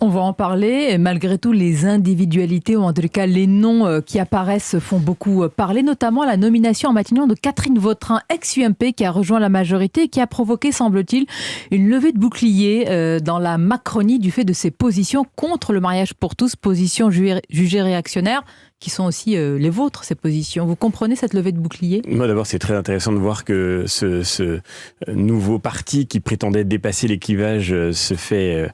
On va en parler. Malgré tout, les individualités, ou en tout cas les noms qui apparaissent, font beaucoup parler, notamment la nomination en Matignon de Catherine Vautrin, ex-UMP, qui a rejoint la majorité et qui a provoqué, semble-t-il, une levée de bouclier dans la Macronie du fait de ses positions contre le mariage pour tous, positions jugées réactionnaires, qui sont aussi les vôtres, ces positions. Vous comprenez cette levée de bouclier ? Moi, d'abord, c'est très intéressant de voir que ce nouveau parti qui prétendait dépasser les clivages se fait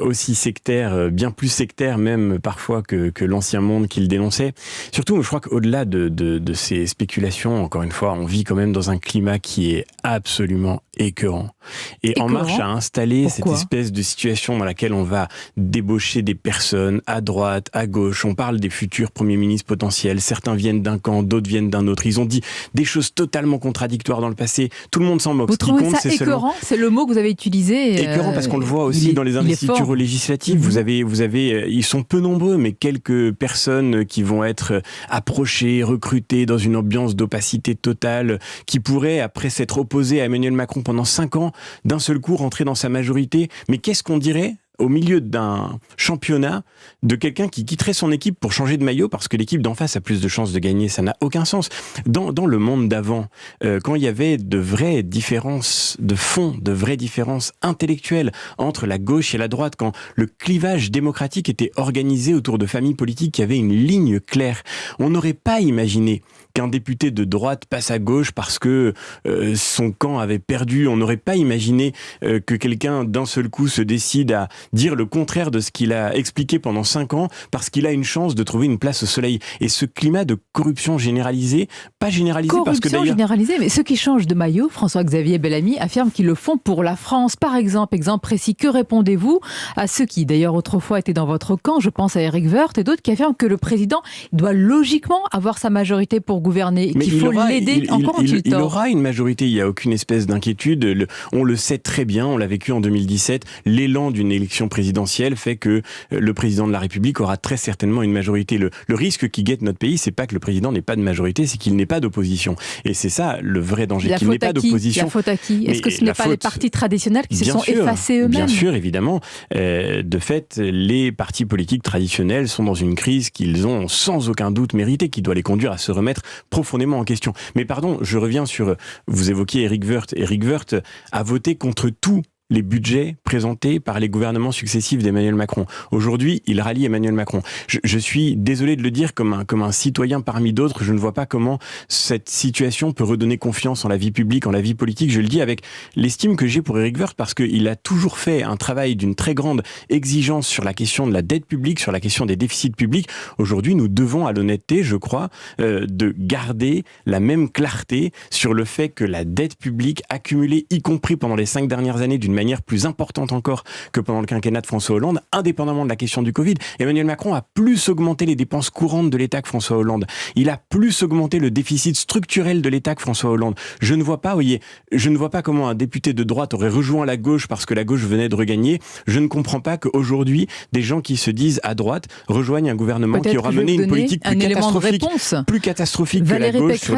aussi sectaire, bien plus sectaire même parfois que l'ancien monde qu'il dénonçait. Surtout, je crois qu'au-delà de ces spéculations, encore une fois, on vit quand même dans un climat qui est absolument écœurant. Et En Marche a installé cette espèce de situation dans laquelle on va débaucher des personnes à droite, à gauche. On parle des futurs premiers ministres potentiels. Certains viennent d'un camp, d'autres viennent d'un autre. Ils ont dit des choses totalement contradictoires dans le passé. Tout le monde s'en moque. Vous trouvez ça écœurant ? C'est le mot que vous avez utilisé. Écœurant parce qu'on le voit aussi dans les investitures législatives. Vous avez, ils sont peu nombreux, mais quelques personnes qui vont être approchées, recrutées dans une ambiance d'opacité totale, qui pourraient, après s'être opposées à Emmanuel Macron pendant 5 ans, d'un seul coup rentrer dans sa majorité. Mais qu'est-ce qu'on dirait au milieu d'un championnat de quelqu'un qui quitterait son équipe pour changer de maillot parce que l'équipe d'en face a plus de chances de gagner? Ça n'a aucun sens. Dans le monde d'avant, quand il y avait de vraies différences de fond, de vraies différences intellectuelles entre la gauche et la droite, quand le clivage démocratique était organisé autour de familles politiques qui avaient une ligne claire, on n'aurait pas imaginé qu'un député de droite passe à gauche parce que son camp avait perdu. On n'aurait pas imaginé que quelqu'un d'un seul coup se décide à dire le contraire de ce qu'il a expliqué pendant 5 ans parce qu'il a une chance de trouver une place au soleil. Et ce climat de corruption généralisée, pas généralisée parce que d'ailleurs... généralisée, mais ceux qui changent de maillot, François-Xavier Bellamy, affirment qu'ils le font pour la France. Par exemple, exemple précis, que répondez-vous à ceux qui d'ailleurs autrefois étaient dans votre camp, je pense à Éric Woerth et d'autres qui affirment que le président doit logiquement avoir sa majorité pour gouverner et qu'il faut l'aider encore en il aura une majorité, il n'y a aucune espèce d'inquiétude. On le sait très bien, on l'a vécu en 2017, l'élan d'une élection présidentielle fait que le président de la République aura très certainement une majorité. Le risque qui guette notre pays, c'est pas que le président n'ait pas de majorité, c'est qu'il n'ait pas d'opposition. Et c'est ça le vrai danger, qu'il n'ait pas d'opposition. La faute à qui ? Est-ce que ce n'est pas les partis traditionnels qui se sont effacés eux-mêmes ? Bien sûr, évidemment. De fait, les partis politiques traditionnels sont dans une crise qu'ils ont sans aucun doute méritée, qui doit les conduire à se remettre profondément en question. Mais pardon, je reviens sur... Vous évoquiez Éric Woerth. Éric Woerth a voté contre tout les budgets présentés par les gouvernements successifs d'Emmanuel Macron. Aujourd'hui, il rallie Emmanuel Macron. Je suis désolé de le dire comme un citoyen parmi d'autres, je ne vois pas comment cette situation peut redonner confiance en la vie publique, en la vie politique. Je le dis avec l'estime que j'ai pour Éric Woerth parce qu'il a toujours fait un travail d'une très grande exigence sur la question de la dette publique, sur la question des déficits publics. Aujourd'hui, nous devons à l'honnêteté, je crois, de garder la même clarté sur le fait que la dette publique accumulée, y compris pendant les 5 dernières années, d'une manière plus importante encore que pendant le quinquennat de François Hollande, indépendamment de la question du Covid. Emmanuel Macron a plus augmenté les dépenses courantes de l'État que François Hollande. Il a plus augmenté le déficit structurel de l'État que François Hollande. Je ne vois pas comment un député de droite aurait rejoint la gauche parce que la gauche venait de regagner. Je ne comprends pas qu'aujourd'hui, des gens qui se disent à droite rejoignent un gouvernement qui aura mené une politique plus catastrophique que la gauche.